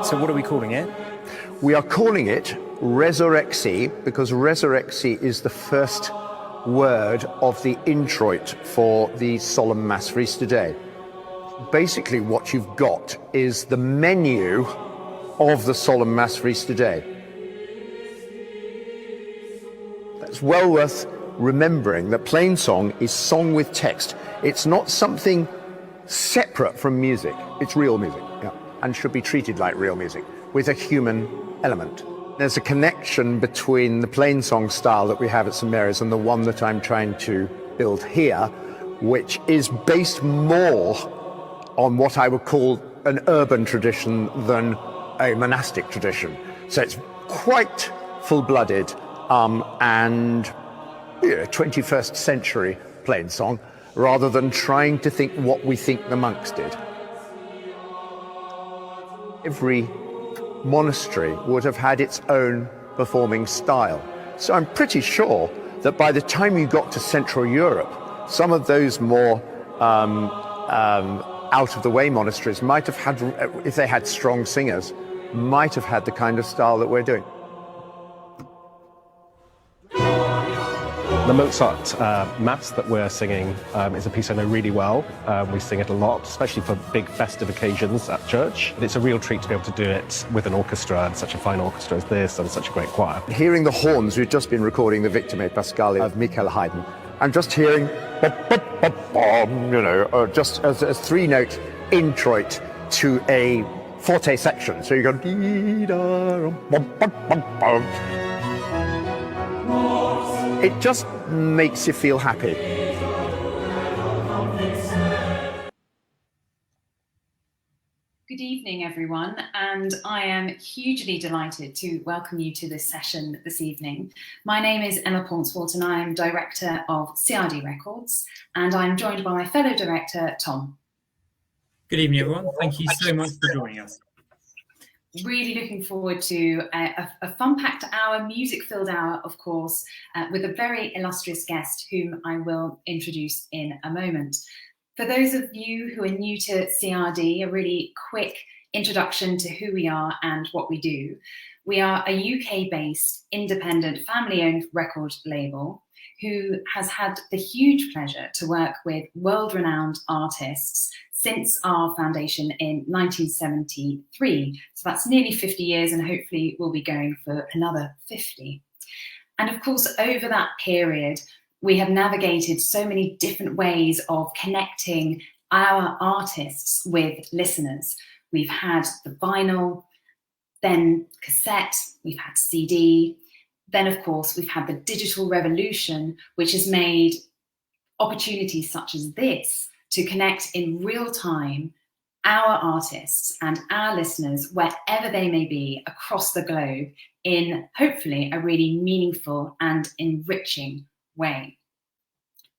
So what are we calling it? We are calling it Resurrexi because Resurrexi is the first word of the introit for the solemn Mass for Easter Day. Basically what you've got is the menu of the solemn Mass for Easter Day. It's well worth remembering that plain song is song with text. It's not something separate from music. It's real music, yeah, and should be treated like real music with a human element. There's a connection between the plain song style that we have at St Mary's and the one that I'm trying to build here, which is based more on what I would call an urban tradition than a monastic tradition. So it's quite full-blooded and 21st century plain song, rather than trying to think what we think the monks did. Every monastery would have had its own performing style. So I'm pretty sure that by the time you got to Central Europe, some of those more out-of-the-way monasteries might have had, if they had strong singers, might have had the kind of style that we're doing. The Mozart Mass that we're singing is a piece I know really well. We sing it a lot, especially for big festive occasions at church. It's a real treat to be able to do it with an orchestra, and such a fine orchestra as this, and such a great choir. Hearing the horns, we've just been recording the Victime Pascale of Michael Haydn. I'm just hearing, just as a three-note introit to a forte section. So you go, it just makes you feel happy. Good evening, everyone, and I am hugely delighted to welcome you to this session this evening. My name is Emma Pauncefort, and I am Director of CRD Records, and I'm joined by my fellow director, Tom. Good evening, everyone. Thank you so much for joining us. Really looking forward to a fun-packed hour, music-filled hour, of course, with a very illustrious guest whom I will introduce in a moment. For those of you who are new to CRD, a really quick introduction to who we are and what we do. We are a UK-based, independent, family-owned record label who has had the huge pleasure to work with world-renowned artists since our foundation in 1973. So that's nearly 50 years, and hopefully we'll be going for another 50. And of course, over that period, we have navigated so many different ways of connecting our artists with listeners. We've had the vinyl, then cassette, we've had CD, then of course we've had the digital revolution, which has made opportunities such as this to connect in real time our artists and our listeners, wherever they may be across the globe, in hopefully a really meaningful and enriching way.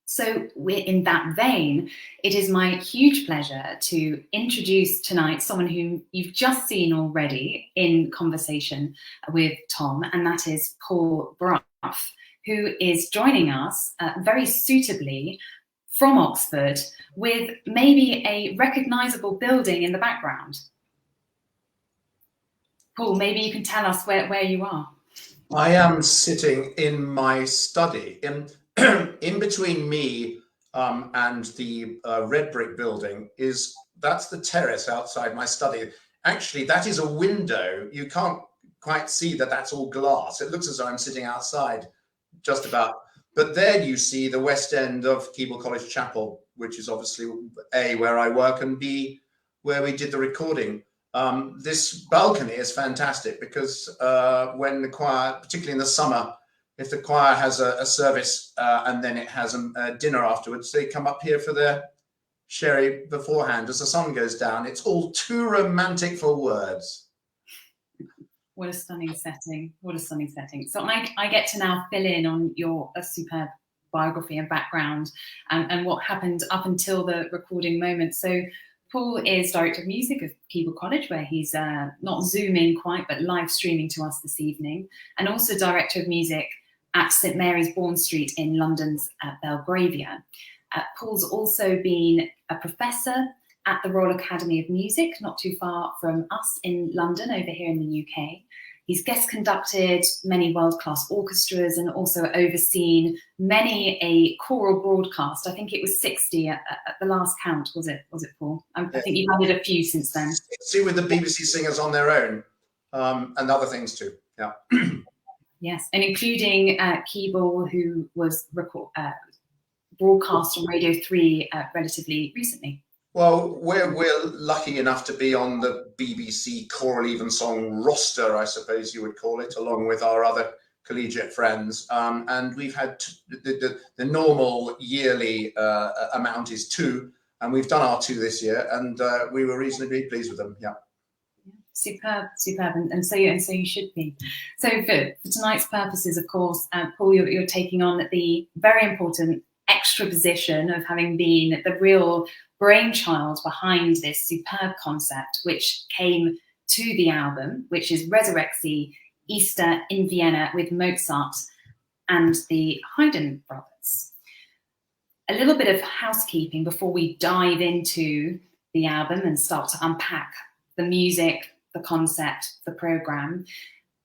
So in that vein, it is my huge pleasure to introduce tonight someone whom you've just seen already in conversation with Tom, and that is Paul Brough, who is joining us very suitably from Oxford, with maybe a recognisable building in the background. Paul, maybe you can tell us where you are. I am sitting in my study. In between me and the red brick building that's the terrace outside my study. Actually, that is a window. You can't quite see that that's all glass. It looks as though I'm sitting outside, just about. But there you see the west end of Keble College Chapel, which is obviously A, where I work, and B, where we did the recording. This balcony is fantastic because when the choir, particularly in the summer, if the choir has a service and then it has a dinner afterwards, they come up here for their sherry beforehand as the sun goes down. It's all too romantic for words. What a stunning setting. What a stunning setting. So I get to now fill in on your superb biography and background and what happened up until the recording moment. So Paul is Director of Music of Keble College, where he's not Zooming quite, but live streaming to us this evening, and also Director of Music at St Mary's Bourne Street in London's Belgravia. Paul's also been a professor at the Royal Academy of Music, not too far from us in London, over here in the UK. He's guest conducted many world-class orchestras and also overseen many a choral broadcast. I think it was 60 at the last count, was it, Paul? I think you've added a few since then. 60 with the BBC singers on their own, and other things too, yeah. Yes, and including Keeble, who was broadcast on Radio 3 relatively recently. Well, we're lucky enough to be on the BBC Choral Evensong roster, I suppose you would call it, along with our other collegiate friends. And we've had the normal yearly amount is 2, and we've done our 2 this year, and we were reasonably pleased with them. Yeah. Superb, and so you should be. So for tonight's purposes, of course, Paul, you're taking on the very important extra position of having been the real brainchild behind this superb concept, which came to the album, which is Resurrexi, Easter in Vienna with Mozart and the Haydn brothers. A little bit of housekeeping before we dive into the album and start to unpack the music, the concept, the program.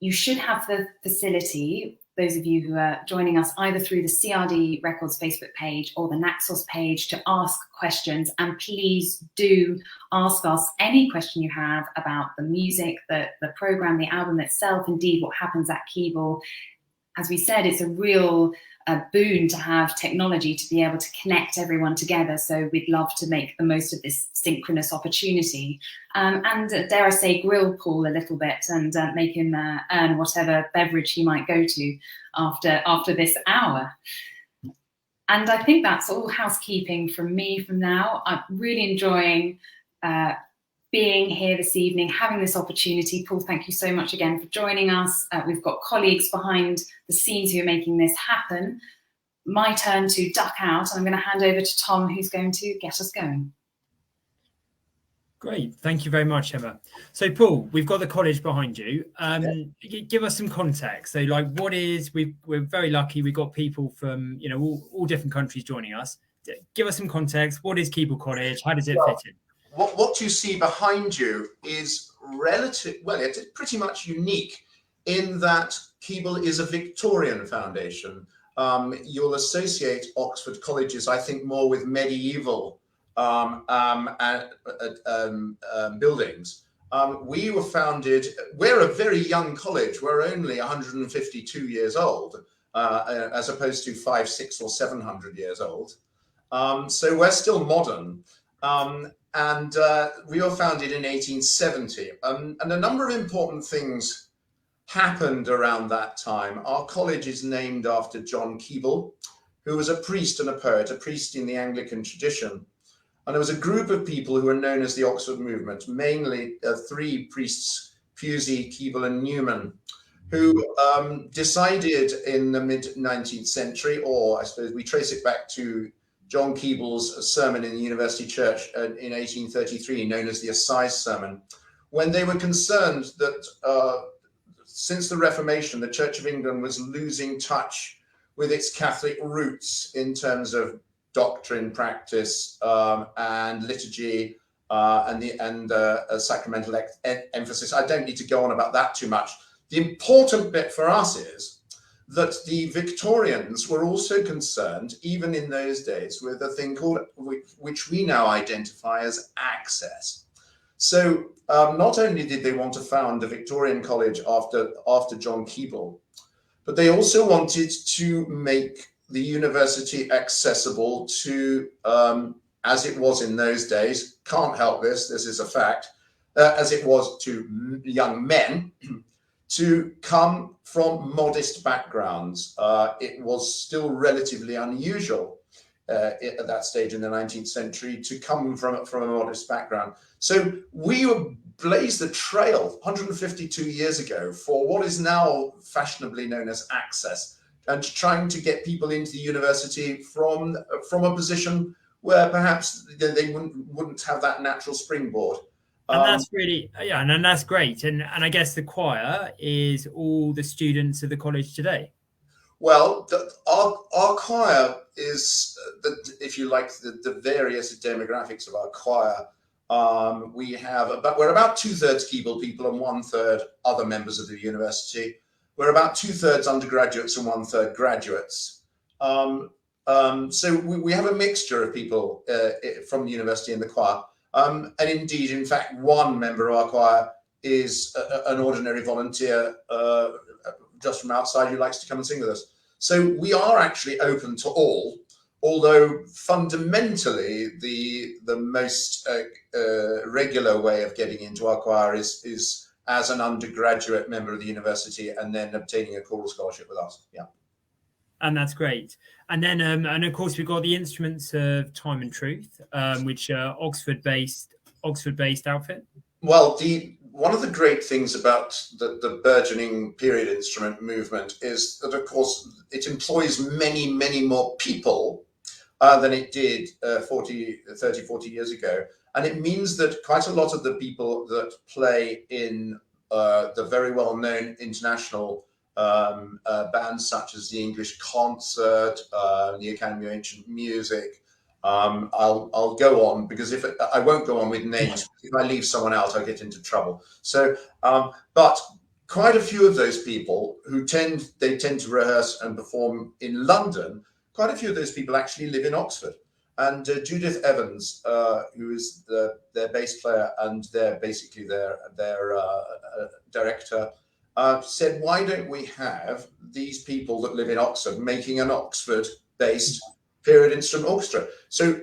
You should have the facility, those of you who are joining us either through the CRD Records Facebook page or the Naxos page, to ask questions. And please do ask us any question you have about the music, the program, the album itself, indeed what happens at Keeble. As we said, it's a real boon to have technology to be able to connect everyone together. So we'd love to make the most of this synchronous opportunity. And dare I say, grill Paul a little bit and make him earn whatever beverage he might go to after this hour. And I think that's all housekeeping from me from now. I'm really enjoying being here this evening, having this opportunity. Paul, thank you so much again for joining us. We've got colleagues behind the scenes who are making this happen. My turn to duck out. I'm going to hand over to Tom, who's going to get us going. Great. Thank you very much, Emma. So, Paul, we've got the college behind you. Give us some context. So, like, we're very lucky. We've got people from, all different countries joining us. Give us some context. What is Keeble College? How does it fit in? What you see behind you is it's pretty much unique in that Keeble is a Victorian foundation. You'll associate Oxford colleges, I think, more with medieval buildings. We were founded, we're a very young college. We're only 152 years old, as opposed to 500, 600 or 700 years old. So we're still modern. And we were founded in 1870, and a number of important things happened around that time. Our college is named after John Keeble, who was a priest and a poet, a priest in the Anglican tradition. And there was a group of people who were known as the Oxford Movement, mainly 3 priests, Pusey, Keeble and Newman, who decided in the mid-19th century, or I suppose we trace it back to John Keeble's sermon in the University Church in 1833, known as the Assize Sermon, when they were concerned that since the Reformation, the Church of England was losing touch with its Catholic roots in terms of doctrine, practice, and liturgy, and sacramental emphasis. I don't need to go on about that too much. The important bit for us is that the Victorians were also concerned, even in those days, with a thing called, which we now identify as access. So not only did they want to found a Victorian college after John Keeble, but they also wanted to make the university accessible to, as it was in those days, can't help this is a fact, as it was to young men, to come from modest backgrounds. It was still relatively unusual at that stage in the 19th century to come from a modest background. So we blazed the trail 152 years ago for what is now fashionably known as access, and trying to get people into the university from a position where perhaps they wouldn't have that natural springboard. And that's really, and that's great. And I guess the choir is all the students of the college today. Well, our choir is, if you like, the various demographics of our choir We're about 2/3 Keble people and 1/3 other members of the university. We're about 2/3 undergraduates and 1/3 graduates. So we have a mixture of people from the university in the choir. And indeed, in fact, one member of our choir is an ordinary volunteer just from outside who likes to come and sing with us. So we are actually open to all, although fundamentally the most regular way of getting into our choir is as an undergraduate member of the university and then obtaining a choral scholarship with us. Yeah. And that's great. And then, and of course, we've got the Instruments of Time and Truth, which are Oxford-based outfit. Well, one of the great things about the burgeoning period instrument movement is that, of course, it employs many, many more people than it did 30, 40 years ago. And it means that quite a lot of the people that play in the very well-known international bands such as the English Concert, the Academy of Ancient Music. I'll go on because I won't go on with names. If I leave someone out, I'll get into trouble. So, but quite a few of those people who tend to rehearse and perform in London. Quite a few of those people actually live in Oxford. And Judith Evans, who is their bass player and basically their director, said, why don't we have these people that live in Oxford making an Oxford-based period instrument orchestra? So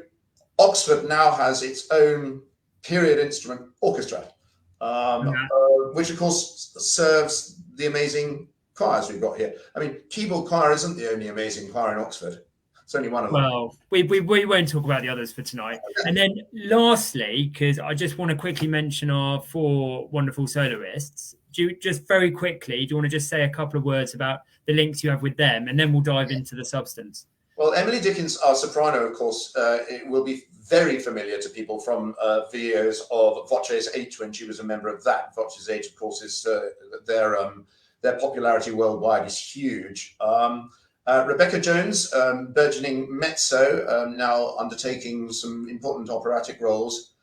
Oxford now has its own period instrument orchestra, which of course serves the amazing choirs we've got here. I mean, Keble Choir isn't the only amazing choir in Oxford. It's only one of them. Well, we won't talk about the others for tonight. Okay. And then lastly, because I just want to quickly mention our 4 wonderful soloists. Just very quickly, do you want to just say a couple of words about the links you have with them, and then we'll dive into the substance? Well, Emily Dickens, our soprano, of course, it will be very familiar to people from videos of Voces 8 when she was a member of that. Voces 8, of course, is their popularity worldwide is huge. Rebecca Jones, burgeoning mezzo, now undertaking some important operatic roles.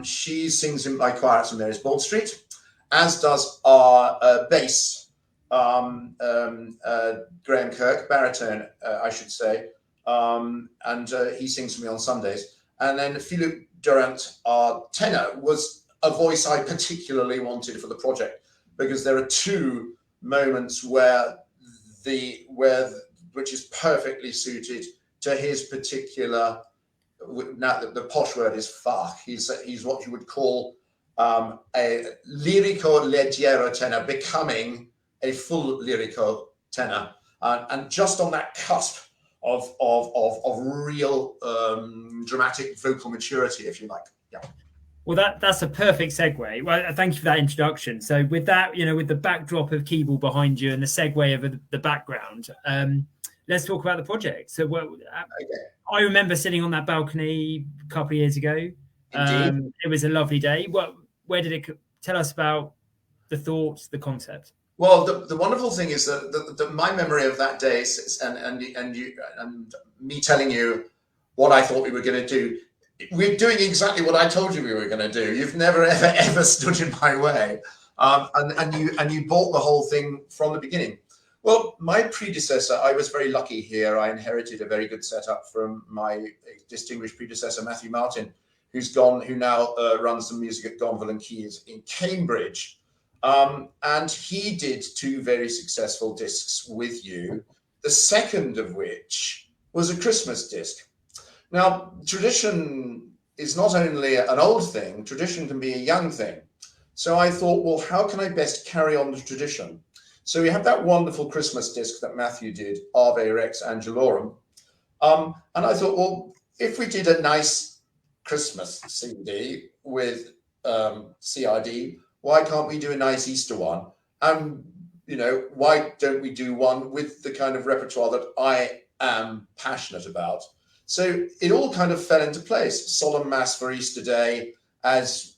She sings in my choir at St Mary's Bald Street, as does our bass, Graham Kirk, baritone, I should say, and he sings for me on Sundays. And then Philippe Durant, our tenor, was a voice I particularly wanted for the project because there are 2 moments which is perfectly suited to his particular. Now the posh word is fach. He's what you would call a lirico leggero tenor, becoming a full lyrico tenor, and just on that cusp of real dramatic vocal maturity, if you like. Yeah. Well, that's a perfect segue. Well, thank you for that introduction. So with that, with the backdrop of Keble behind you and the segue of the background, let's talk about the project. So I remember sitting on that balcony a couple of years ago. It was a lovely day. Where did it tell us about the thoughts, the concept? Well, the wonderful thing is that my memory of that day and me telling you what I thought we were going to do. We're doing exactly what I told you we were going to do. You've never, ever stood in my way, and you bought the whole thing from the beginning. Well, my predecessor, I was very lucky here. I inherited a very good setup from my distinguished predecessor, Matthew Martin, who now runs the music at Gonville and Keys in Cambridge. And he did 2 very successful discs with you, the second of which was a Christmas disc. Now, tradition is not only an old thing, tradition can be a young thing. So I thought, well, how can I best carry on the tradition? So we have that wonderful Christmas disc that Matthew did, Ave Rex Angelorum. And I thought, well, if we did a nice Christmas CD with CRD, why can't we do a nice Easter one? And, why don't we do one with the kind of repertoire that I am passionate about? So it all kind of fell into place. Solemn Mass for Easter Day, as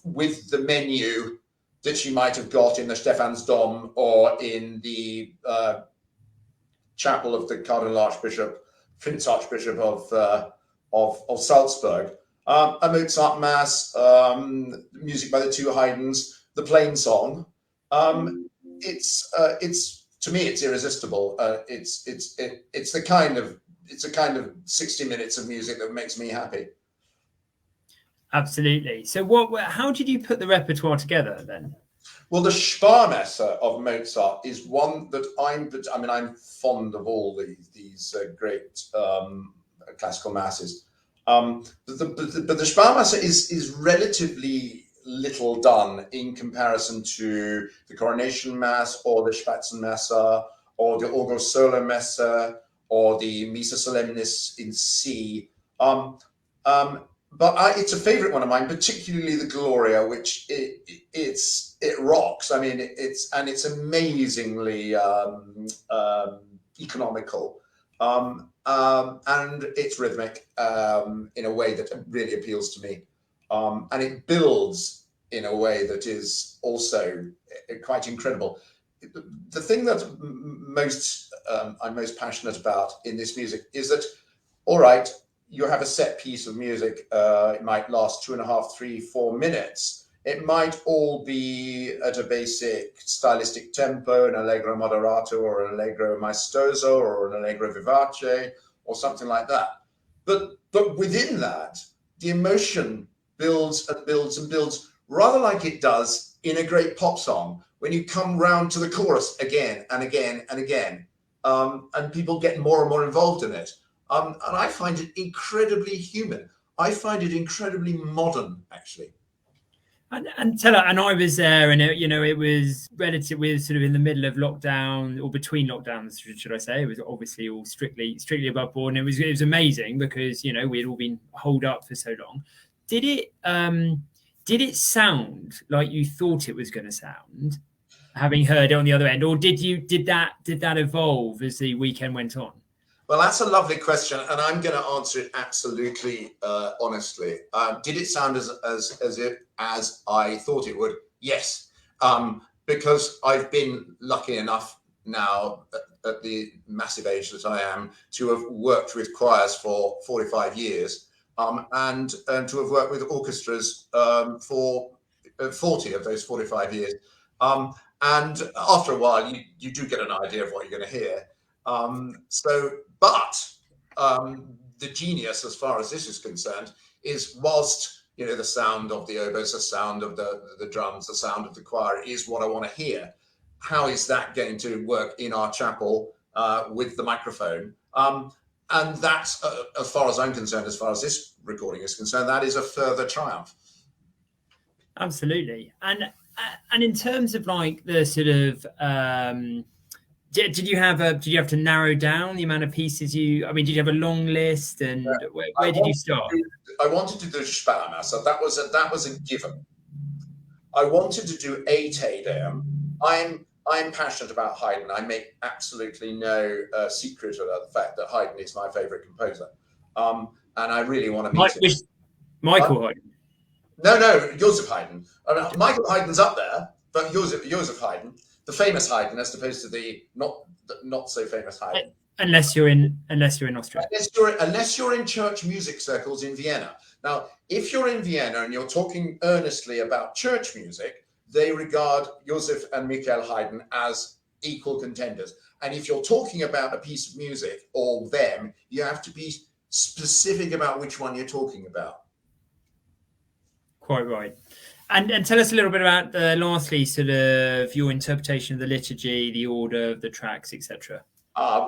with the menu that you might have got in the Stephansdom or in the chapel of the Cardinal Archbishop, Prince Archbishop of Salzburg. a Mozart Mass, music by the two Haydns, the Plain Song. It's to me, it's irresistible. It's a kind of 60 minutes of music that makes me happy. Absolutely. So how did you put the repertoire together then? Well, the Sparmesse of Mozart is one that I'm fond of all these great classical masses. But the Sparmesse is relatively little done in comparison to the Coronation Mass or the Spatzenmesse or the Ordo Solo Messe or the Missa Solemnis in C. But it's a favorite one of mine, particularly the Gloria, which it rocks. I mean, it's amazingly economical, and it's rhythmic in a way that really appeals to me, and it builds in a way that is also quite incredible. The thing that I'm most passionate about in this music is that, all right, you have a set piece of music, it might last 2.5, 3, 4 minutes. It might all be at a basic stylistic tempo, an allegro moderato or an allegro maestoso or an allegro vivace or something like that. But within that, the emotion builds and builds and builds, rather like it does in a great pop song when you come round to the chorus again and again and again, and people get more and more involved in it. And I find it incredibly human. I find it incredibly modern, actually. And I was there, and it was relatively sort of in the middle of lockdown or between lockdowns, should I say? It was obviously all strictly above board, and it was amazing because we had all been holed up for so long. Did it sound like you thought it was going to sound, having heard it on the other end, or did that evolve as the weekend went on? Well, that's a lovely question, and I'm going to answer it absolutely honestly. Did it sound as I thought it would? Yes, because I've been lucky enough now at the massive age that I am to have worked with choirs for 45 years, and to have worked with orchestras for 40 of those 45 years. And after a while, you do get an idea of what you're going to hear. But the genius, as far as this is concerned, is whilst the sound of the oboes, the sound of the drums, the sound of the choir is what I want to hear. How is that going to work in our chapel with the microphone? And that's, as far as I'm concerned, as far as this recording is concerned, that is a further triumph. Absolutely. And in terms of like the sort of did you have to narrow down the amount of pieces did you have a long list, and where did you start? I wanted to do Sparmesse, so that was a given. I wanted to do 8 Te Deum. I'm passionate about Haydn. I make absolutely no secret about the fact that Haydn is my favorite composer, and I really want to meet him. Michael Haydn? No, Joseph Haydn. Michael Haydn's up there, but Joseph Haydn, the famous Haydn, as opposed to the not so famous Haydn. Unless you're in Austria. Unless you're in church music circles in Vienna. Now, if you're in Vienna and you're talking earnestly about church music, they regard Joseph and Michael Haydn as equal contenders. And if you're talking about a piece of music or them, you have to be specific about which one you're talking about. Quite right. And tell us a little bit about, lastly, sort of your interpretation of the liturgy, the order of the tracks, etc. I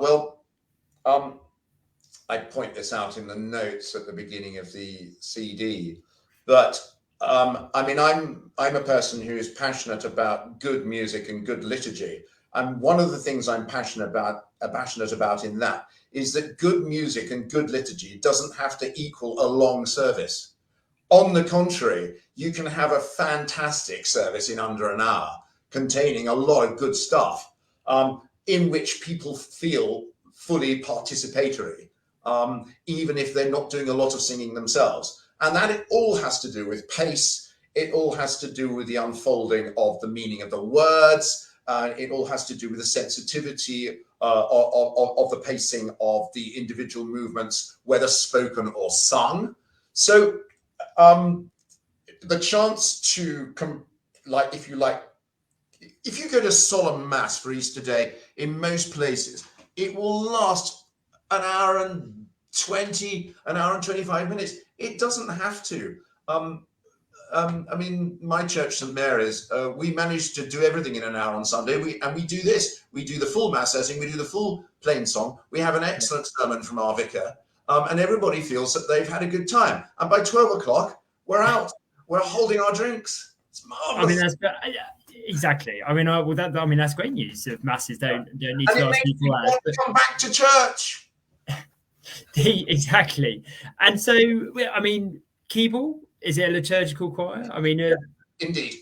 point this out in the notes at the beginning of the CD, but I'm a person who is passionate about good music and good liturgy, and one of the things I'm passionate about in that is that good music and good liturgy doesn't have to equal a long service. On the contrary, you can have a fantastic service in under an hour, containing a lot of good stuff, in which people feel fully participatory, even if they're not doing a lot of singing themselves. And that it all has to do with pace. It all has to do with the unfolding of the meaning of the words. It all has to do with the sensitivity of the pacing of the individual movements, whether spoken or sung. So The chance to if you go to solemn mass for Easter Day, in most places, it will last an hour and 25 minutes. It doesn't have to. I mean, my church, St. Mary's, we managed to do everything in an hour on Sunday. We do this. We do the full mass session. We do the full plain song. We have an excellent sermon from our vicar, and everybody feels that they've had a good time. And by 12 o'clock, we're out. We're holding our drinks. It's marvelous. I mean, that's exactly. I mean, that's great news. If masses don't need to ask people out. Come back to church. Exactly. And so, I mean, Keble, is it a liturgical choir? I mean, indeed.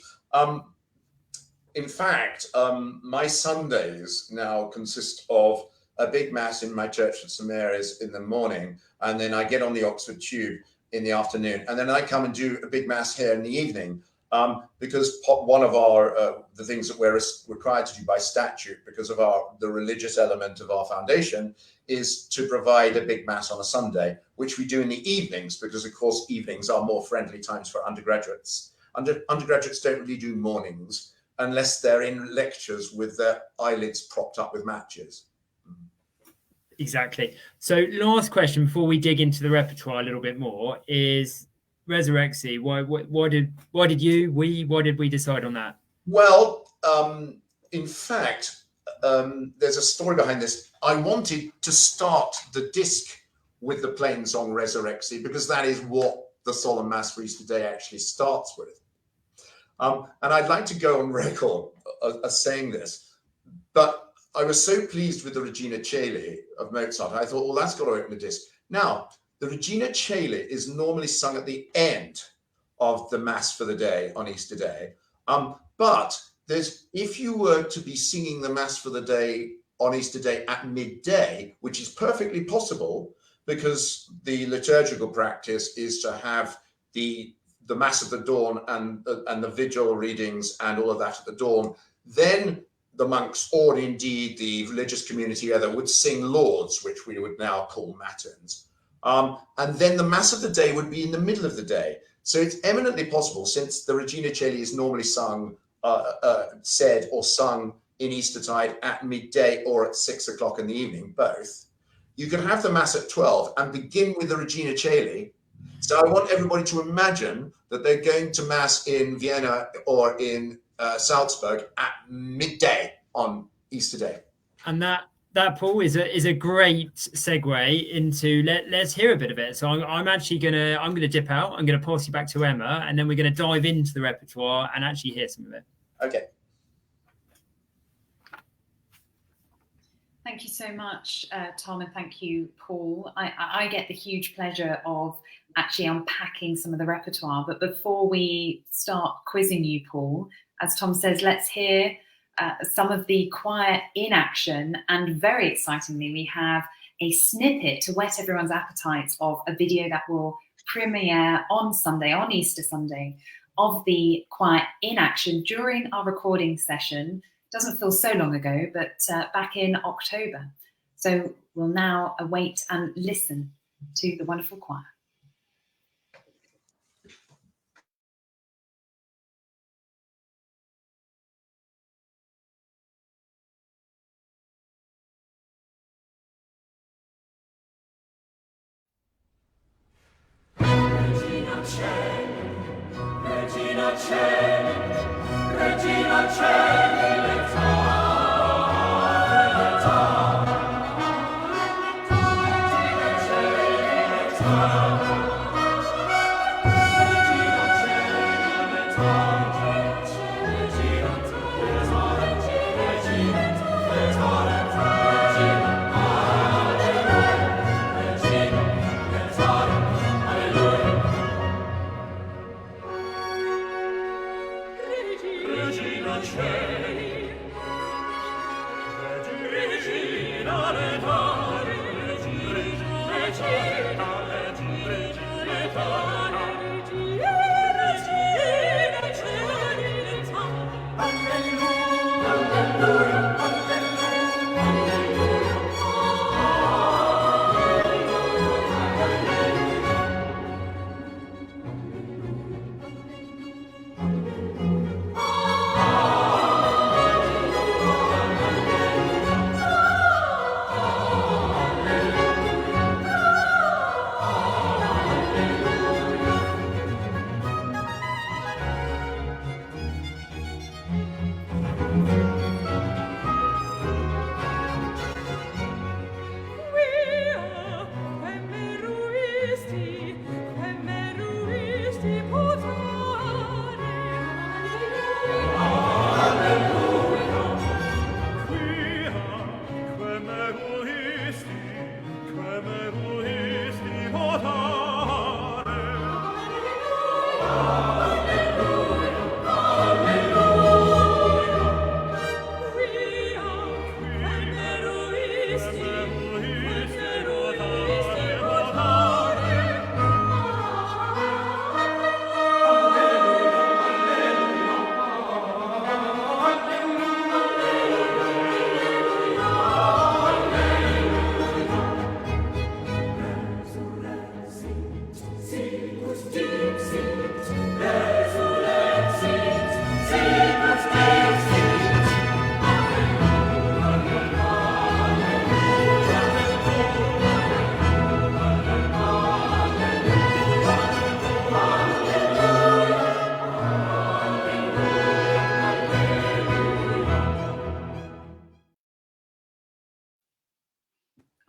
In fact, my Sundays now consist of a big mass in my church at St. Mary's in the morning, and then I get on the Oxford Tube in the afternoon, and then I come and do a big mass here in the evening, because one of our the things that we're required to do by statute, because of the religious element of our foundation, is to provide a big mass on a Sunday, which we do in the evenings, because of course evenings are more friendly times for undergraduates. Undergraduates don't really do mornings unless they're in lectures with their eyelids propped up with matches. Exactly. So last question before we dig into the repertoire a little bit more is Resurrexi. Why did we decide on that? Well, in fact, there's a story behind this. I wanted to start the disc with the plain song Resurrexi, because that is what the Solemn Mass for Easter Day actually starts with. And I'd like to go on record as saying this, but I was so pleased with the Regina Caeli of Mozart. I thought, well, that's got to open the disc. Now, the Regina Caeli is normally sung at the end of the Mass for the day on Easter Day. But if you were to be singing the Mass for the day on Easter Day at midday, which is perfectly possible, because the liturgical practice is to have the Mass of the dawn and the vigil readings and all of that at the dawn, then the monks, or indeed the religious community together, would sing lauds, which we would now call matins. And then the Mass of the day would be in the middle of the day. So it's eminently possible, since the Regina Caeli is normally sung, said or sung in Eastertide at midday or at 6 o'clock in the evening, both. You could have the Mass at 12 and begin with the Regina Caeli. So I want everybody to imagine that they're going to Mass in Vienna or in Salzburg at midday on Easter Day. And that Paul is a great segue into let's hear a bit of it. So I'm actually gonna dip out. I'm gonna pass you back to Emma, and then we're gonna dive into the repertoire and actually hear some of it. Okay. Thank you so much, Tom, and thank you, Paul. I get the huge pleasure of actually unpacking some of the repertoire. But before we start quizzing you, Paul, as Tom says, let's hear some of the choir in action. And very excitingly, we have a snippet to whet everyone's appetites of a video that will premiere on Sunday, on Easter Sunday, of the choir in action during our recording session. Doesn't feel so long ago, but back in October. So we'll now await and listen to the wonderful choir. Regina Caeli, Regina Caeli, Regina Caeli,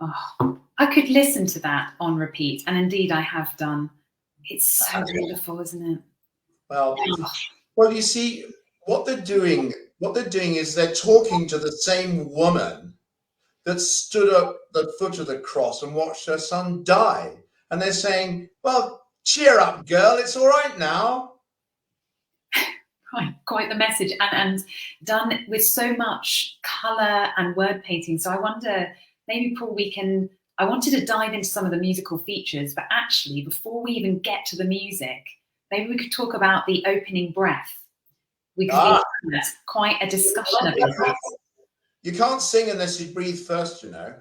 Oh, I could listen to that on repeat, and indeed I have done. It's so beautiful, isn't it? Well, well, you see, what they're doing is they're talking to the same woman that stood at the foot of the cross and watched her son die. And they're saying, well, cheer up, girl, it's all right now. Quite the message, and done with so much colour and word painting. So I wonder, maybe, Paul, I wanted to dive into some of the musical features, but actually, before we even get to the music, maybe we could talk about the opening breath. We could have quite a discussion about it. You can't sing unless you breathe first, you know.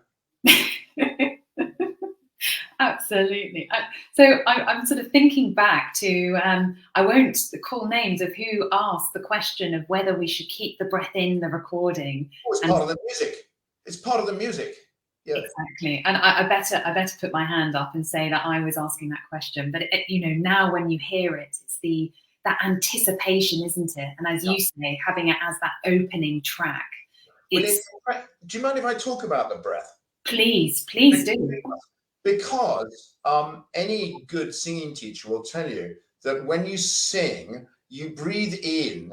Absolutely. So I'm sort of thinking back to, I won't call names of who asked the question of whether we should keep the breath in the recording. Oh, it's part of the music. It's part of the music. Yeah. Exactly. And I better put my hand up and say that I was asking that question. But now when you hear it, it's that anticipation, isn't it? And as you say, having it as that opening track. Do you mind if I talk about the breath? Please do. Because any good singing teacher will tell you that when you sing, you breathe in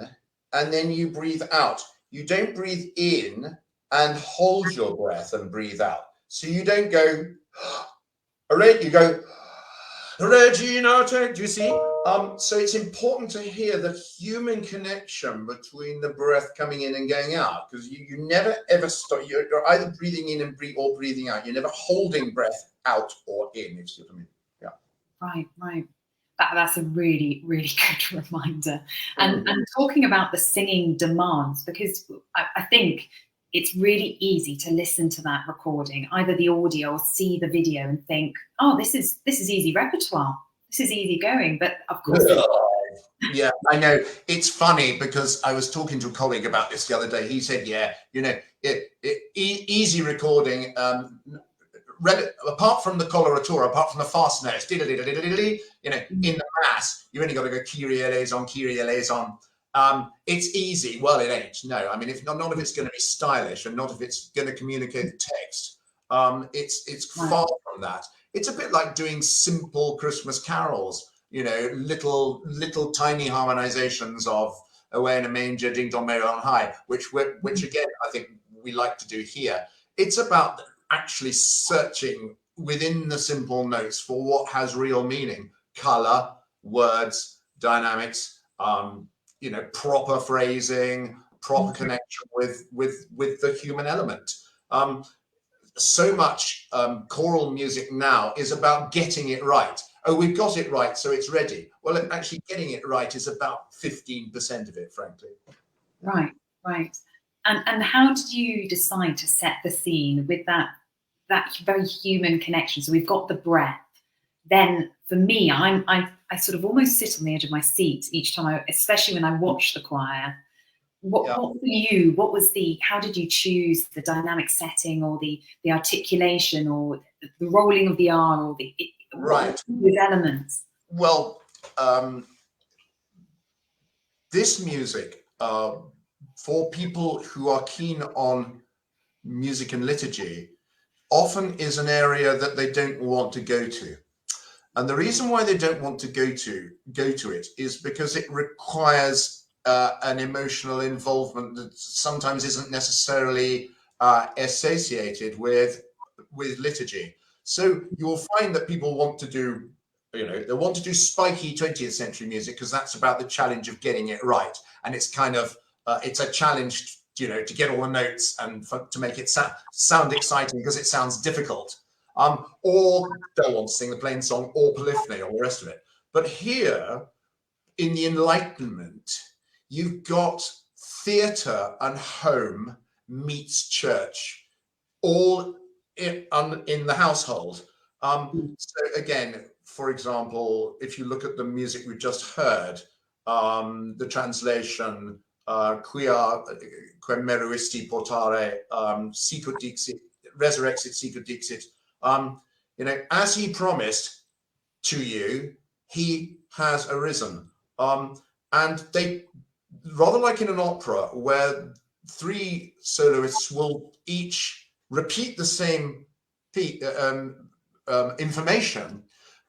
and then you breathe out. You don't breathe in and hold your breath and breathe out. So you don't go, you go, Regina, do you see? So it's important to hear the human connection between the breath coming in and going out, because you never ever stop. You're either breathing in and breathing out. You're never holding breath out or in, if you see what I mean. Yeah. Right. That's a really, really good reminder. And talking about the singing demands, because I think it's really easy to listen to that recording, either the audio or see the video and think, oh, this is easy repertoire. This is easy going. But of course, yeah, I know. It's funny because I was talking to a colleague about this the other day. He said, yeah, easy recording, apart from the coloratura, apart from the fast notes, in the mass, you only got to go Kyrie eleison, Kyrie eleison. It's easy. Well, it ain't. No, I mean, if none of it's going to be stylish, and not if it's going to communicate the text. It's far from that. It's a bit like doing simple Christmas carols. Little tiny harmonizations of "Away in a Manger, Ding Dong Merry on High," which again I think we like to do here. It's about actually searching within the simple notes for what has real meaning: color, words, dynamics. Proper phrasing, proper connection with the human element. So much choral music now is about getting it right. Oh, we've got it right, so it's ready. Well, actually getting it right is about 15% of it, frankly. Right. And how did you decide to set the scene with that very human connection? So we've got the breath. Then for me, I sort of almost sit on the edge of my seat each time, especially when I watch the choir. What for you? How did you choose the dynamic setting, or the articulation, or the rolling of the R, or these elements? Well, this music, for people who are keen on music and liturgy, often is an area that they don't want to go to. And the reason why they don't want to go to it is because it requires an emotional involvement that sometimes isn't necessarily associated with liturgy. So you'll find that people want to do, they want to do spiky 20th century music because that's about the challenge of getting it right. And it's kind of, it's a challenge, to get all the notes and to make it sound exciting because it sounds difficult. Or they'll want to sing the plain song or polyphony or the rest of it. But here, in the Enlightenment, you've got theatre and home meets church, all in the household. So again, for example, if you look at the music we just heard, the translation, quia meruisti portare, sicut dixit, resurrexit, sicut dixit, as he promised to you, he has arisen. And they, rather like in an opera where three soloists will each repeat the same information,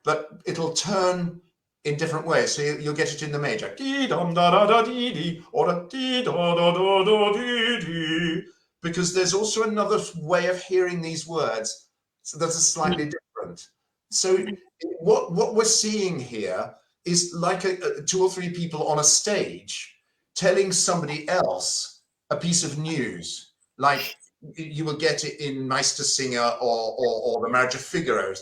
but it'll turn in different ways. So you'll get it in the major, dee dum da da da dee dee, or a dee da da da da dee dee, because there's also another way of hearing these words that's slightly different. So what we're seeing here is like two or three people on a stage telling somebody else a piece of news, like you will get it in Meistersinger or The Marriage of Figaro.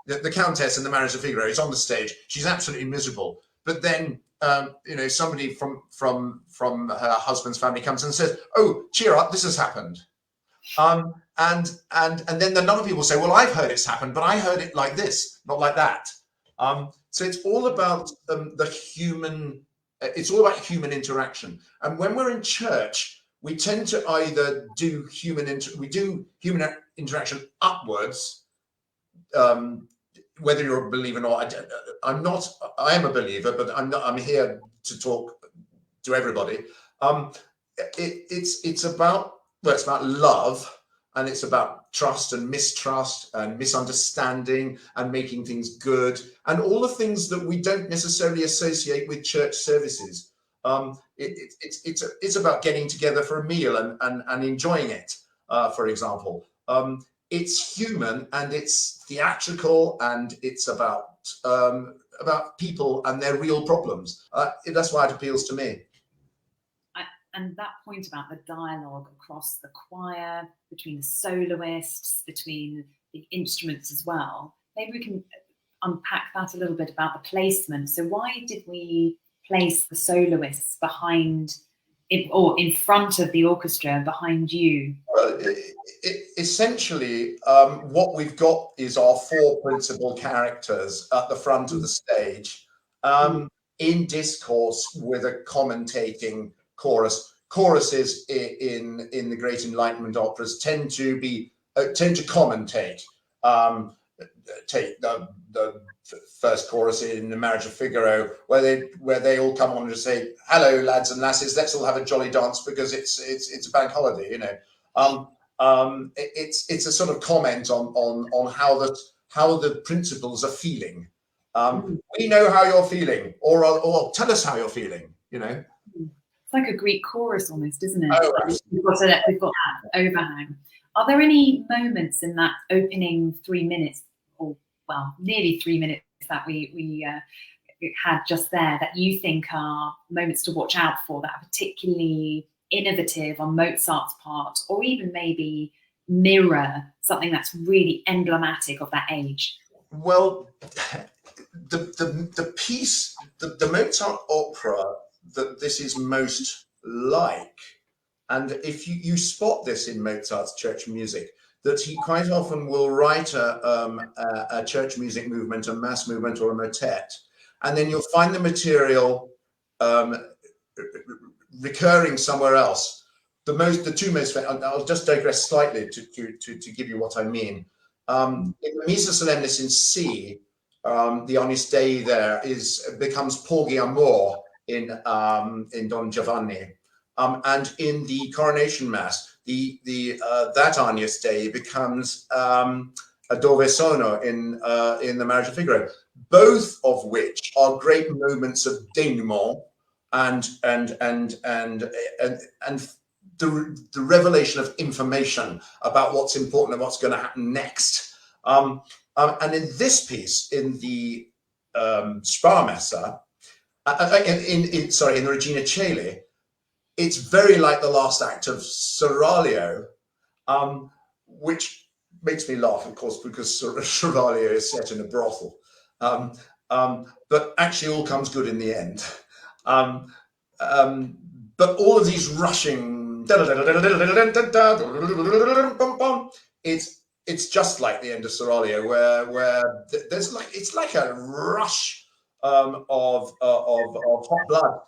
The Countess in The Marriage of Figaro is on the stage. She's absolutely miserable, but then somebody from her husband's family comes and says, "Oh, cheer up, this has happened." And then the other people say, "Well, I've heard it's happened, but I heard it like this, not like that." So it's all about human. It's all about human interaction. And when we're in church, we tend to either do human interaction upwards. Whether you're a believer or not, I'm not. I am a believer, but I'm not. I'm here to talk to everybody. It's about love, and it's about trust and mistrust and misunderstanding and making things good and all the things that we don't necessarily associate with church services. It's about getting together for a meal and enjoying it, for example. It's human and it's theatrical, and it's about people and their real problems. That's why it appeals to me. And that point about the dialogue across the choir, between the soloists, between the instruments as well, maybe we can unpack that a little bit about the placement. So why did we place the soloists behind or in front of the orchestra behind you? Well, essentially, what we've got is our four principal characters at the front of the stage, in discourse with a commentating chorus. Choruses in the Great Enlightenment operas tend to commentate. Take the first chorus in The Marriage of Figaro, where they all come on and just say, "Hello, lads and lasses, let's all have a jolly dance because it's a bank holiday," It's a sort of comment on how the principals are feeling. We know how you're feeling, or tell us how you're feeling. It's like a Greek chorus almost, isn't it? Oh, we've got that overhang. Are there any moments in that opening 3 minutes, or nearly 3 minutes that we had just there, that you think are moments to watch out for, that are particularly innovative on Mozart's part, or even maybe mirror something that's really emblematic of that age? Well, the piece, the Mozart opera that this is most like, and if you spot this in Mozart's church music, that he quite often will write a church music movement, a mass movement, or a motet, and then you'll find the material recurring somewhere else. The two most, I'll just digress slightly to give you what I mean. In the Missa Solemnis in C, the Agnus Dei there becomes Porgi Amor in Don Giovanni, and in the Coronation Mass, that Agnus Dei becomes Dove Sono in The Marriage of Figaro, both of which are great moments of denouement and the revelation of information about what's important and what's going to happen next. And in this piece, in the Sparmessa, in the Regina Coeli, it's very like the last act of Seraglio, which makes me laugh, of course, because Seraglio is set in a brothel. But actually all comes good in the end. But all of these rushing, it's just like the end of Seraglio, where it's like a rush of hot blood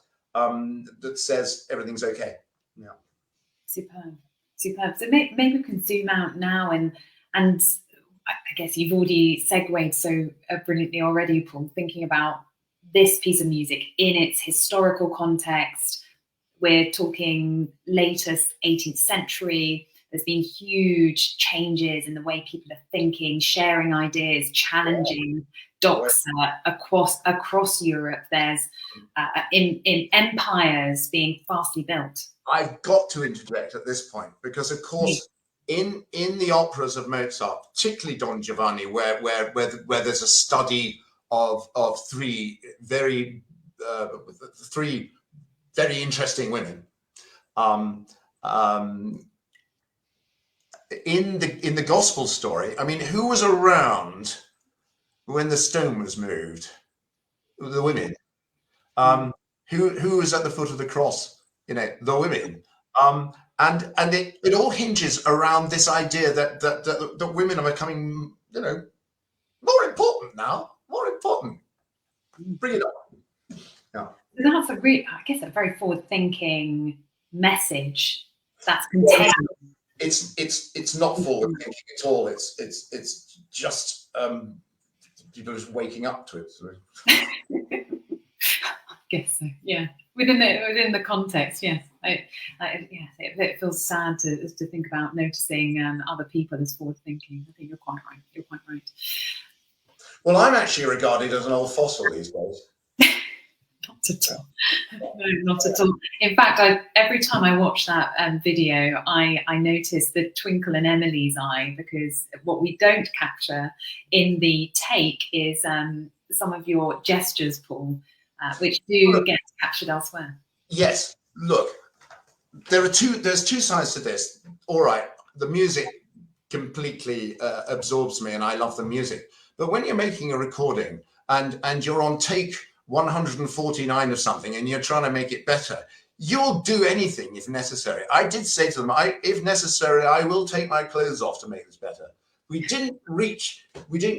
that says everything's okay. Yeah. Superb. So maybe we can zoom out now, and I guess you've already segued so brilliantly already, Paul, thinking about this piece of music in its historical context. We're talking latest 18th century. There's been huge changes in the way people are thinking, sharing ideas, challenging doxa across Europe. There's in empires being fastly built. I've got to interject at this point because, of course, in the operas of Mozart, particularly Don Giovanni, where there's a study of three very interesting women. In the gospel story, I mean, who was around when the stone was moved? The women. Who was at the foot of the cross? You know, the women. And it all hinges around this idea that women are becoming, you know, more important now. More important. Bring it on. Yeah. That's I guess, a very forward-thinking message that's contained. It's not forward-thinking at all. It's just people just waking up to it. So. I guess so. Yeah, within the context, yes. It feels sad to think about noticing other people as forward-thinking. I think you're quite right. You're quite right. Well, I'm actually regarded as an old fossil these days. Not at all. No, not at all. In fact, every time I watch that video, I notice the twinkle in Emily's eye, because what we don't capture in the take is some of your gestures, Paul, which do get captured elsewhere. Yes. Look, there's two sides to this. All right, the music completely absorbs me, and I love the music. But when you're making a recording and you're on take 149 of something and you're trying to make it better, you'll do anything if necessary. I did say to them, if necessary, I will take my clothes off to make this better. We didn't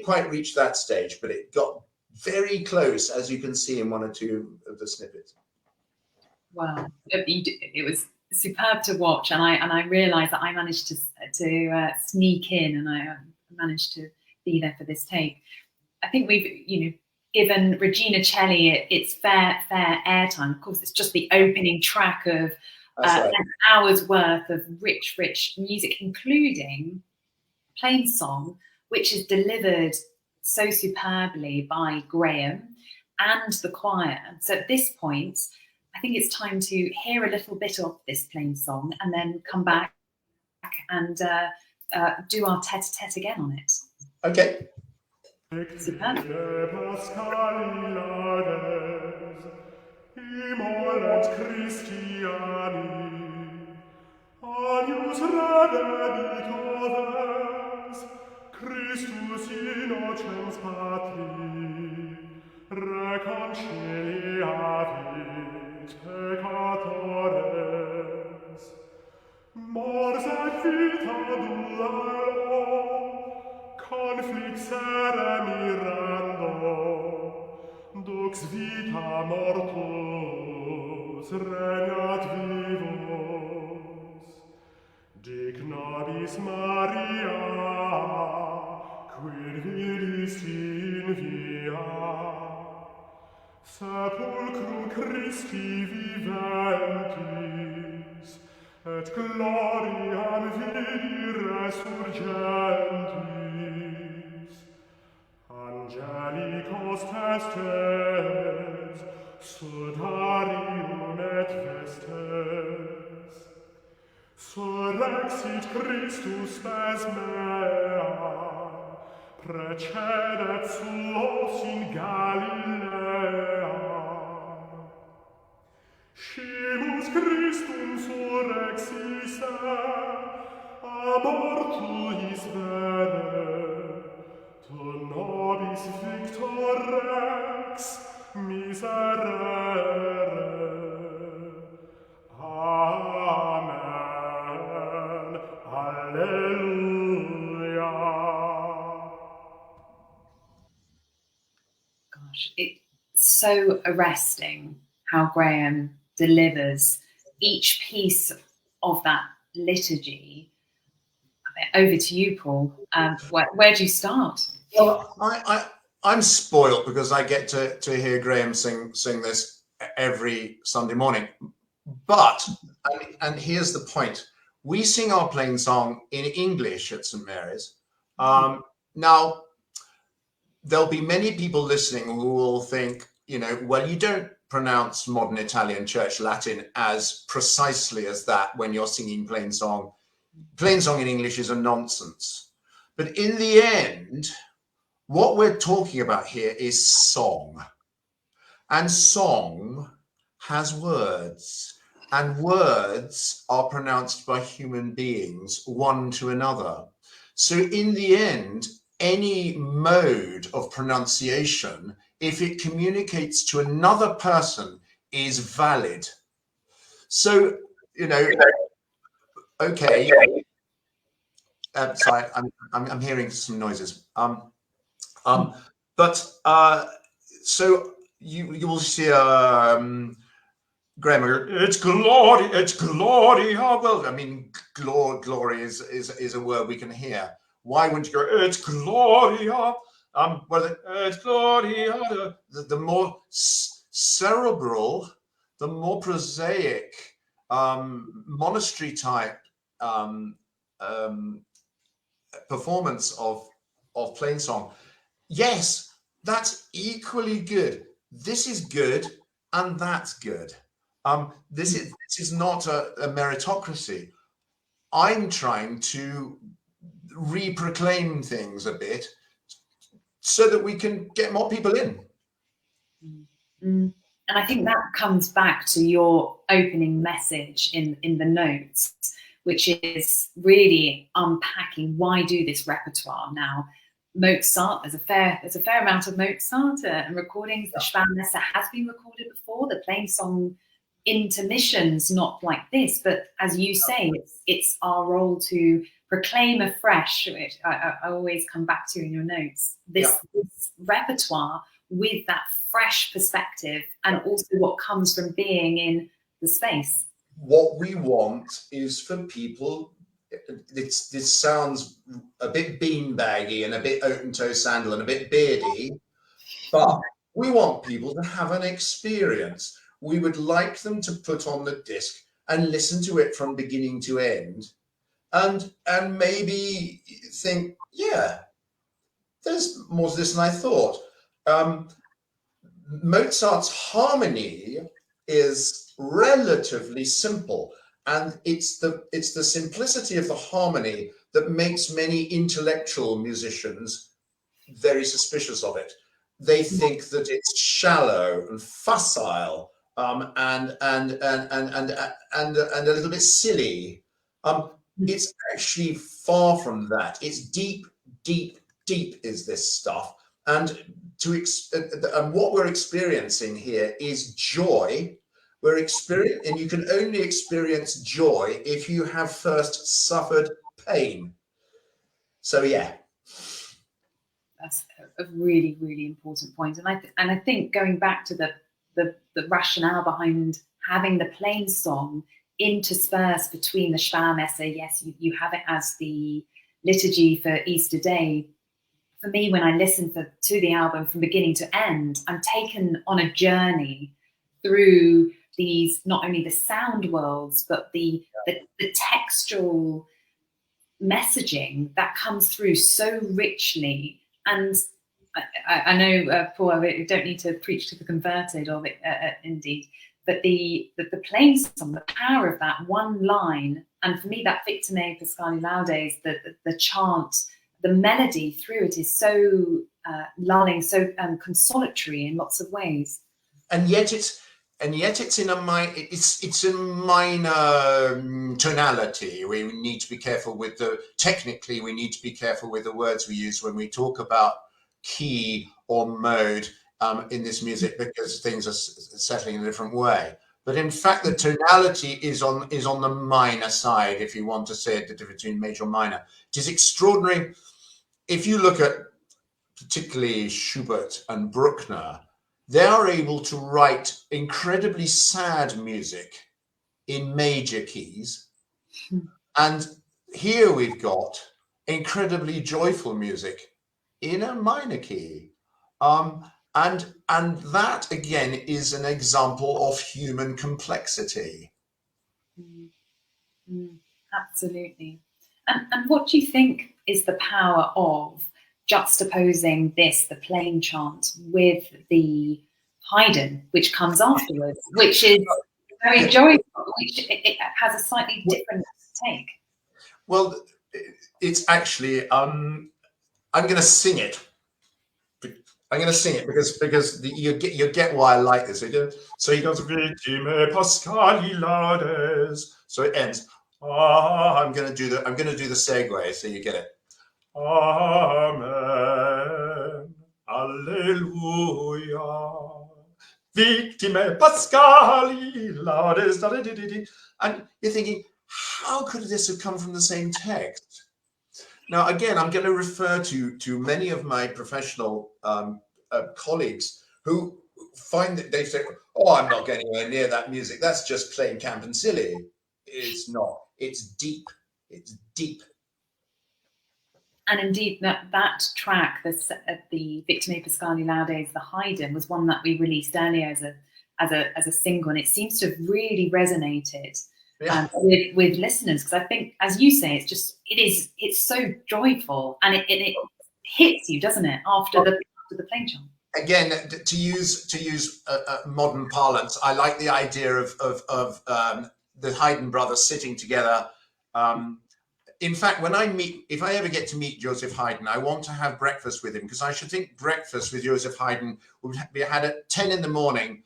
quite reach that stage, but it got very close, as you can see in one or two of the snippets. Wow, it was superb to watch, and I realised that I managed to sneak in, and I managed to be there for this take. I think we've given Regina Celli its fair airtime. Of course, it's just the opening track of an hour's worth of rich music, including Plain Song, which is delivered so superbly by Graham and the choir. So at this point, I think it's time to hear a little bit of this Plain Song and then come back and do our tete-a-tete again on it. Okay. Superb. Christus innocens patri, reconciliavit peccatores, mors et vita duello, conflixere mirando, dux vita mortus regnat vivos, dic nobis Maria, quid vidisti in via, sepulcrum Christi viventis, et gloriam vidi resurgentis. Angelicos testes, sudarium et vestes, surrexit Christus spes mea, precedet suos in Galilea. Scimus Christum surrexis a mortuis vere, tu nobis victor rex miserere. Amen. Alleluia. Gosh, it's so arresting how Graham delivers each piece of that liturgy. Over to you, Paul. Where do you start? Well, I'm spoiled because I get to hear Graham sing this every Sunday morning. But, and here's the point, We sing our plain song in English at St. Mary's. Now, there'll be many people listening who will think, you know, well, you don't pronounce modern Italian church Latin as precisely as that when you're singing plain song. Plain song in English is a nonsense. But in the end, what we're talking about here is song. And song has words. And words are pronounced by human beings, one to another. So in the end, any mode of pronunciation, if it communicates to another person, is valid. So, you know, okay. Sorry, I'm hearing some noises. So you will see grammar. It's glory. Well, I mean, glory is a word we can hear. Why wouldn't you go? It's gloria. Well, it's gloria. The more cerebral, the more prosaic, monastery type performance of plain song. Yes, that's equally good. This is good, and that's good. This is not a meritocracy. I'm trying to re-proclaim things a bit so that we can get more people in. And I think that comes back to your opening message in the notes, which is really unpacking why do this repertoire now. Mozart, there's a fair amount of Mozart and recordings. The Schwanmesse has been recorded before. The plain song intermissions, not like this, but as you say, it's our role to proclaim afresh, which I always come back to in your notes, this repertoire with that fresh perspective and also what comes from being in the space. What we want is for people, this sounds a bit beanbaggy and a bit open-toe sandal and a bit beardy, but we want people to have an experience. We would like them to put on the disc and listen to it from beginning to end and maybe think, yeah, there's more to this than I thought. Mozart's harmony is relatively simple, and it's the simplicity of the harmony that makes many intellectual musicians very suspicious of it. They think that it's shallow and facile and a little bit silly. It's actually far from that. It's deep, deep, deep is this stuff. And what we're experiencing here is joy. And you can only experience joy if you have first suffered pain. So yeah. That's a really, really important point. And I think going back to the rationale behind having the plain song interspersed between the Schwanmesse, yes, you have it as the liturgy for Easter Day. For me, when I listen to the album from beginning to end, I'm taken on a journey through these, not only the sound worlds, but the textual messaging that comes through so richly. And I know, Paul, I don't need to preach to the converted, or indeed, but the plain song, the power of that one line, and for me, that Victor Me Pascali Laudes, the chant, the melody through it is so lulling, so consolatory in lots of ways. And yet it's in a minor tonality. We need to be careful with technically we need to be careful with the words we use when we talk about key or mode in this music, because things are settling in a different way. But in fact, the tonality is on the minor side, if you want to say it, the difference between major and minor. It is extraordinary. If you look at particularly Schubert and Bruckner, they are able to write incredibly sad music in major keys. And here we've got incredibly joyful music in a minor key. And that, again, is an example of human complexity. Absolutely. And what do you think is the power of juxtaposing the plain chant, with the Haydn, which comes afterwards, which is very joyful, which it has a slightly different take? Well, it's actually, I'm going to sing it. I'm going to sing it because you get why I like this. So he goes, Victime Pascali laudes. So it ends. I'm going to do the segue, so you get it. Amen. Alleluia. Victime Pascali laudes. And you're thinking, how could this have come from the same text? Now, again, I'm going to refer to many of my professional colleagues who find that they say, "Oh, I'm not going anywhere near that music. That's just plain camp and silly." It's not. It's deep. It's deep. And indeed, that track, the Victime Pascali Laudes, the Haydn, was one that we released earlier as a single, and it seems to have really resonated with listeners, because I think, as you say, it's so joyful, and it hits you, doesn't it, after the plain chant? Again, to use modern parlance, I like the idea of the Haydn brothers sitting together. In fact, if I ever get to meet Joseph Haydn, I want to have breakfast with him, because I should think breakfast with Joseph Haydn would be had at 10 in the morning,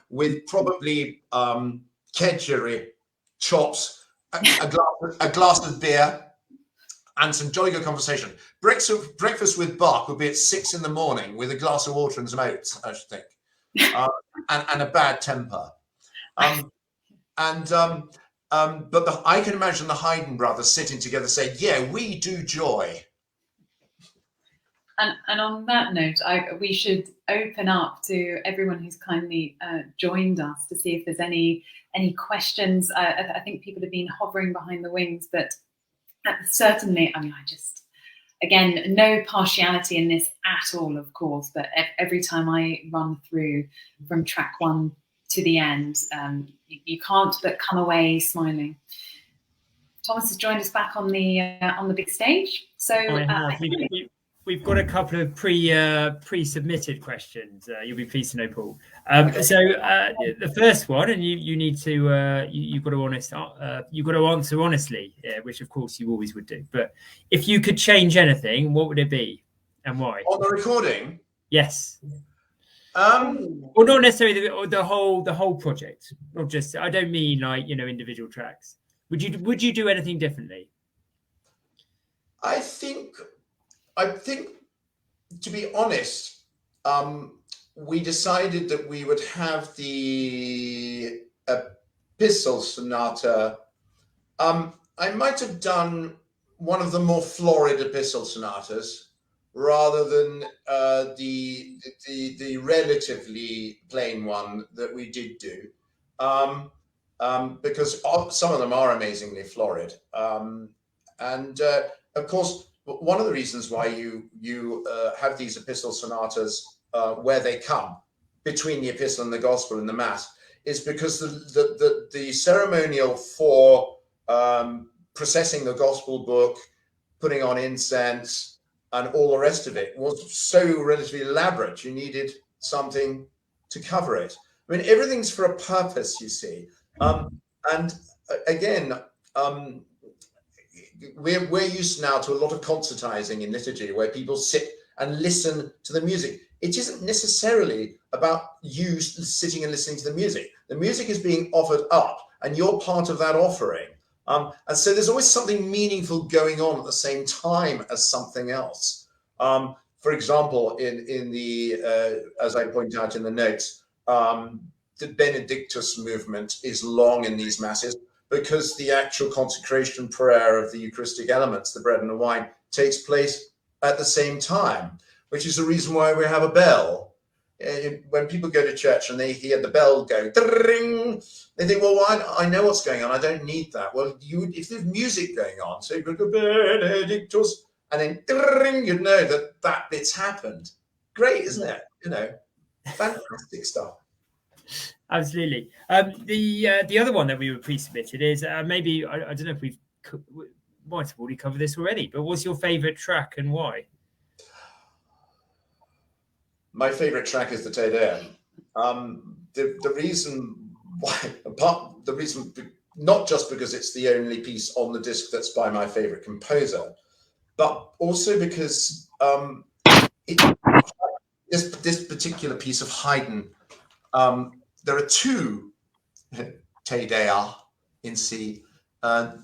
with probably kedgeree, chops, a glass of beer, and some jolly good conversation. Breakfast with Bach would be at 6 in the morning with a glass of water and some oats, I should think, and a bad temper. But I can imagine the Haydn brothers sitting together saying, "Yeah, we do joy." And on that note, we should open up to everyone who's kindly joined us to see if there's any questions. I think people have been hovering behind the wings, but certainly, I mean, again, no partiality in this at all, of course, but every time I run through from track one to the end, you can't but come away smiling. Thomas has joined us back on the big stage. So we've got a couple of pre-submitted questions. You'll be pleased to know, Paul. The first one, and you need to you've got to answer honestly, which of course you always would do. But if you could change anything, what would it be, and why? On the recording? Yes. Well, not necessarily the whole project. Not just. I don't mean like individual tracks. Would you do anything differently? I think, to be honest, we decided that we would have the Epistle Sonata. I might have done one of the more florid Epistle Sonatas, rather than the relatively plain one that we did do, because some of them are amazingly florid. And of course, one of the reasons why you have these epistle sonatas where they come between the epistle and the gospel and the mass is because the ceremonial for processing the gospel book, putting on incense, and all the rest of it was so relatively elaborate. You needed something to cover it. I mean, everything's for a purpose, you see. And again, we're used now to a lot of concertizing in liturgy, where people sit and listen to the music. It isn't necessarily about you sitting and listening to the music. The music is being offered up, and you're part of that offering. And so there's always something meaningful going on at the same time as something else. For example, in the as I point out in the notes, the Benedictus movement is long in these masses, because the actual consecration prayer of the Eucharistic elements, the bread and the wine, takes place at the same time, which is the reason why we have a bell. When people go to church and they hear the bell go, ding, they think, well, I know what's going on. I don't need that. Well, if there's music going on, so you go Benedictus, and then ding, you'd know that bit's happened. Great, isn't it? Fantastic stuff. Absolutely. The other one that we were pre-submitted is maybe I don't know if we've might have already covered this already, but what's your favourite track and why? My favourite track is the Te Deum. The reason why, not just because it's the only piece on the disc that's by my favourite composer, but also because this particular piece of Haydn, there are two Te Dei in C.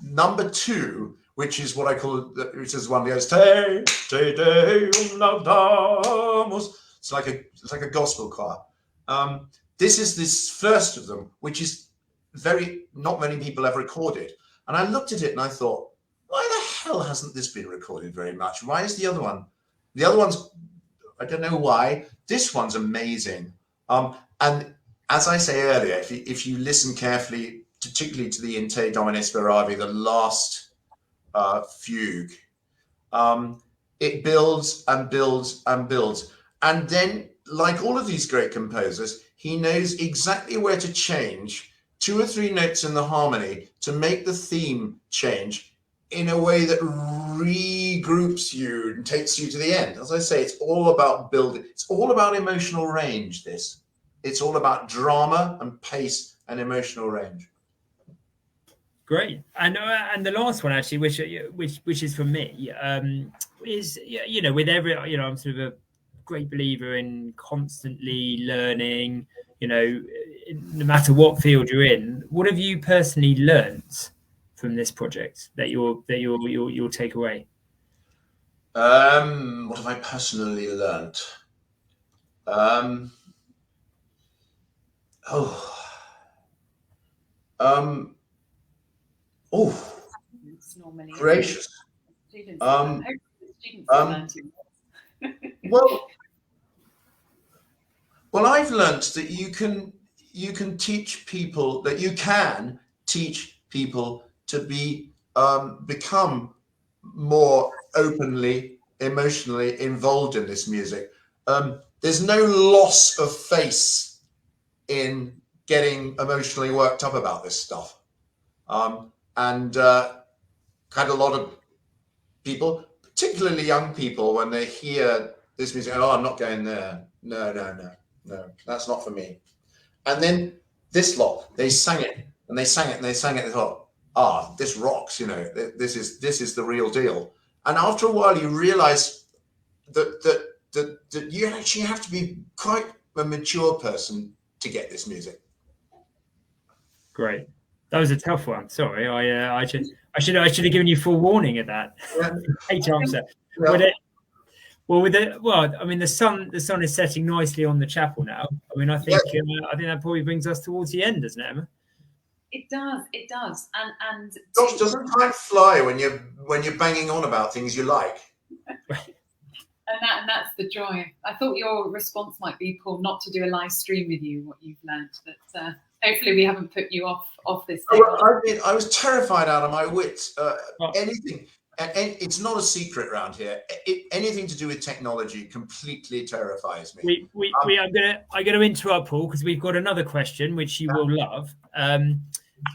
Number 2, which is what I call, which is one that goes Te Deum laudamus. It's like a gospel choir. This is this first of them, which is not many people ever recorded. And I looked at it and I thought, why the hell hasn't this been recorded very much? Why is the other one? The other one's, I don't know why. This one's amazing. And as I say earlier, if you listen carefully, particularly to the In Te Domine Speravi, the last fugue, it builds and builds and builds. And then, like all of these great composers, he knows exactly where to change 2 or 3 notes in the harmony to make the theme change in a way that regroups you and takes you to the end. As I say, it's all about building. It's all about emotional range, this. It's all about drama and pace and emotional range. Great. And the last one, actually, which is for me, is, with every, I'm sort of a great believer in constantly learning, no matter what field you're in. What have you personally learned from this project that you'll take away? What have I personally learned? Gracious. Well, I've learned that you can teach people, that you can teach people to become more openly, emotionally involved in this music. There's no loss of face in getting emotionally worked up about this stuff. And had a lot of people, particularly young people, when they hear this music, oh, I'm not going there. No, that's not for me. And then this lot, they sang it, and they sang it, and they sang it. They thought, this rocks. This is the real deal. And after a while, you realise that you actually have to be quite a mature person to get this music. Great. That was a tough one. Sorry, I should have given you full warning of that. Yeah. Hey, answer. Yeah. The sun is setting nicely on the chapel now. I think that probably brings us towards the end, doesn't it, Emma? It does. And gosh, doesn't time fly when you're banging on about things you like? And that's the joy. I thought your response might be, Paul, not to do a live stream with you, what you've learned. That hopefully we haven't put you off this thing. I was terrified out of my wits. Anything, and it's not a secret around here. Anything to do with technology completely terrifies me. I'm gonna interrupt, Paul, because we've got another question which you will love, and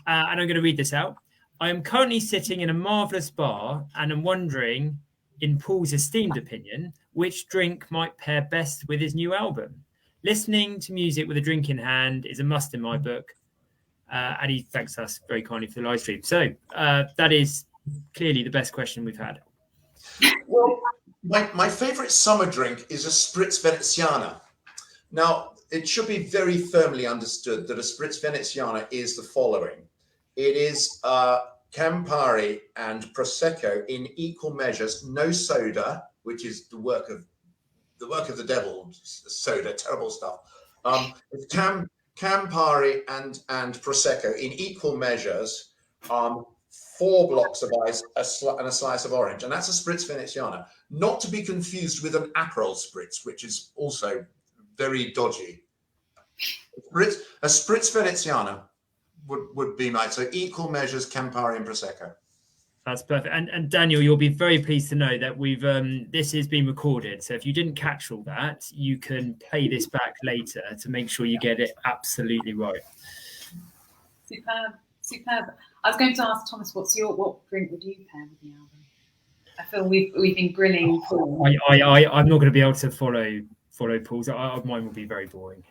I'm going to read this out. I am currently sitting in a marvelous bar, and I'm wondering, in Paul's esteemed opinion, which drink might pair best with his new album. Listening to music with a drink in hand is a must in my book. And he thanks us very kindly for the live stream. So that is clearly the best question we've had. Well, my favourite summer drink is a Spritz Veneziana. Now, it should be very firmly understood that a Spritz Veneziana is the following. It is Campari and Prosecco in equal measures, no soda, which is the work of the devil, soda, terrible stuff. It's Campari and Prosecco in equal measures, 4 blocks of ice and a slice of orange, and that's a Spritz Veneziana. Not to be confused with an Aperol Spritz, which is also very dodgy. A Spritz Veneziana would be nice. So equal measures, Campari and Prosecco. That's perfect. And Daniel, you'll be very pleased to know that we've this has been recorded. So if you didn't catch all that, you can play this back later to make sure you get it absolutely right. Superb. I was going to ask Thomas, what drink would you pair with the album? I feel we've been grilling Paul. I'm not going to be able to follow Paul's. Mine will be very boring.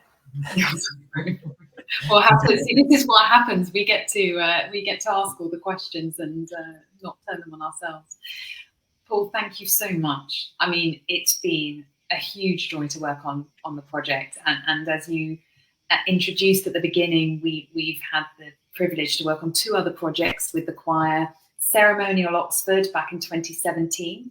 Well, this is what happens. We get to ask all the questions and not turn them on ourselves. Paul, thank you so much. I mean, it's been a huge joy to work on the project, and as you introduced at the beginning, we've had the privilege to work on 2 other projects with the choir. Ceremonial Oxford back in 2017,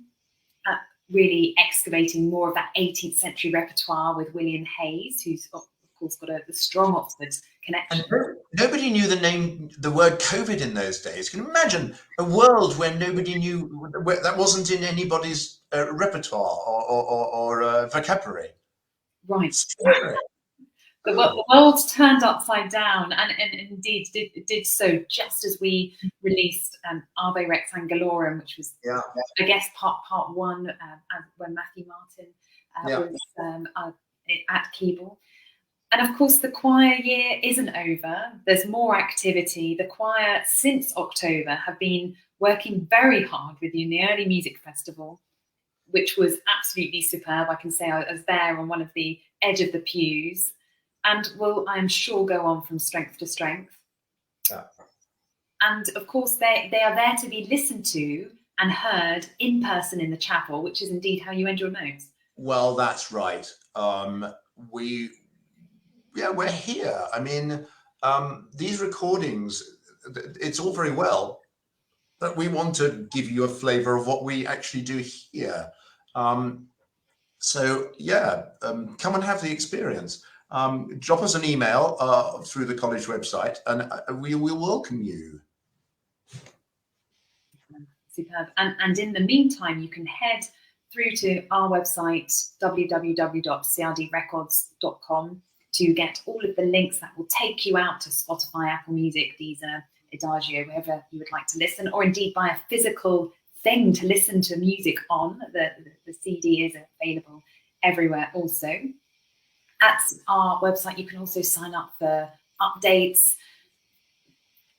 really excavating more of that 18th century repertoire with William Hayes, who's of course got a strong Oxford connection. And nobody knew the word COVID in those days. Can you imagine a world where nobody knew, where that wasn't in anybody's repertoire or vocabulary? Right. The world's turned upside down, and indeed did so just as we released Ave Rex Angelorum, which was, I guess, part 1 when Matthew Martin was at keyboard. And of course, the choir year isn't over. There's more activity. The choir, since October, have been working very hard with you in the Early Music Festival, which was absolutely superb. I can say I was there on one of the edge of the pews, and will, I am sure, go on from strength to strength. Yeah. And of course, they are there to be listened to and heard in person in the chapel, which is indeed how you end your notes. Well, that's right. We're here. I mean, these recordings, it's all very well, but we want to give you a flavor of what we actually do here. Come and have the experience. Drop us an email through the college website, and we will welcome you. Superb. And in the meantime, you can head through to our website, www.crdrecords.com, to get all of the links that will take you out to Spotify, Apple Music, Deezer, Adagio, wherever you would like to listen, or indeed buy a physical thing to listen to music on. The CD is available everywhere also. At our website, you can also sign up for updates.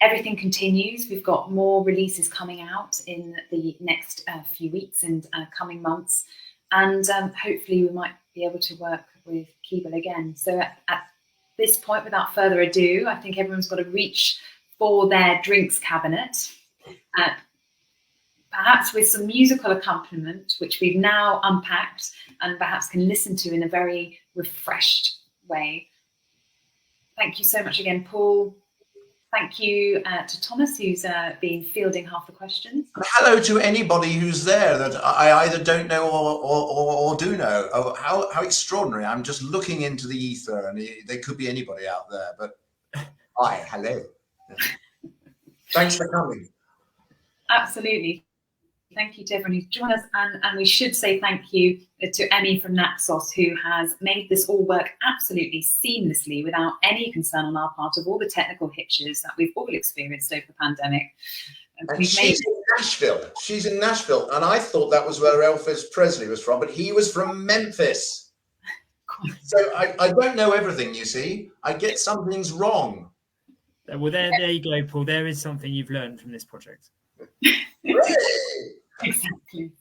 Everything continues. We've got more releases coming out in the next few weeks and coming months. And hopefully we might be able to work with Keeble again. So at this point, without further ado, I think everyone's got to reach for their drinks cabinet, perhaps with some musical accompaniment, which we've now unpacked and perhaps can listen to in a very refreshed way. Thank you so much again, Paul. Thank you to Thomas, who's been fielding half the questions. Hello to anybody who's there that I either don't know or do know. Oh, how extraordinary. I'm just looking into the ether, and there could be anybody out there, but hi, hello. Thanks for coming. Absolutely. Thank you to everyone who's joined us, and we should say thank you to Emmy from Naxos, who has made this all work absolutely seamlessly without any concern on our part of all the technical hitches that we've all experienced over the pandemic. And she's in Nashville. She's in Nashville, and I thought that was where Elvis Presley was from, but he was from Memphis. So I don't know everything, you see. I get some things wrong. Well, there you go, Paul. There is something you've learned from this project. Exactly.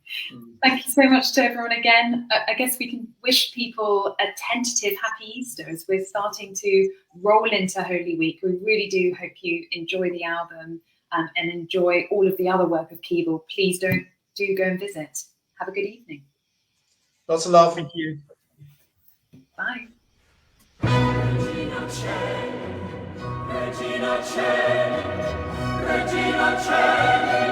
Thank you so much to everyone again. I guess we can wish people a tentative happy Easter as we're starting to roll into Holy Week. We really do hope you enjoy the album and enjoy all of the other work of Keeble. Please do go and visit. Have a good evening. Lots of love. Thank you. Bye. Regina C'è, Regina C'è, Regina C'è.